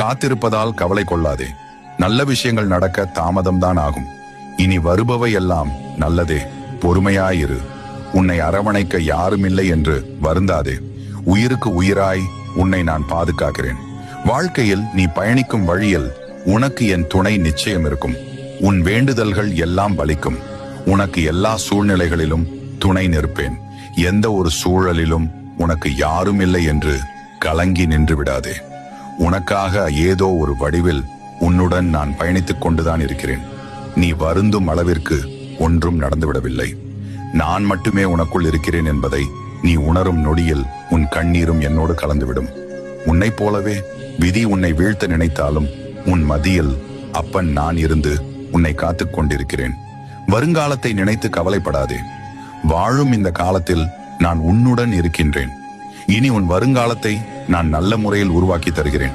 காத்திருப்பதால் கவலை கொள்ளாதே. நல்ல விஷயங்கள் நடக்க தாமதம்தான் ஆகும். இனி வருபவை எல்லாம் நல்லதே. பொறுமையாயிரு. உன்னை அரவணைக்க யாருமில்லை என்று வருந்தாதே. உயிருக்கு உயிராய் உன்னை நான் பாதுகாக்கிறேன். வாழ்க்கையில் நீ பயணிக்கும் வழியில் உனக்கு என் துணை நிச்சயம் இருக்கும். உன் வேண்டுதல்கள் எல்லாம் பலிக்கும். உனக்கு எல்லா சூழ்நிலைகளிலும் துணை நிற்பேன். எந்த ஒரு சூழலிலும் உனக்கு யாரும் இல்லை என்று கலங்கி நின்று விடாதே. உனக்காக ஏதோ ஒரு வடிவில் உன்னுடன் நான் பயணித்துக் கொண்டுதான் இருக்கிறேன். நீ வருந்தும் அளவிற்கு ஒன்றும் நடந்துவிடவில்லை. நான் மட்டுமே உனக்குள் இருக்கிறேன் என்பதை நீ உணரும் நொடியில் உன் கண்ணீரும் என்னோடு கலந்துவிடும். உன்னை போலவே விதி உன்னை வீழ்த்த நினைத்தாலும் உன் மதியில் அப்பன் நான் இருந்து உன்னை காத்துக் கொண்டிருக்கிறேன். வருங்காலத்தை நினைத்து கவலைப்படாதே. வாழும் இந்த காலத்தில் நான் உன்னுடன் இருக்கின்றேன். இனி உன் வருங்காலத்தை நான் நல்ல முறையில் உருவாக்கி தருகிறேன்.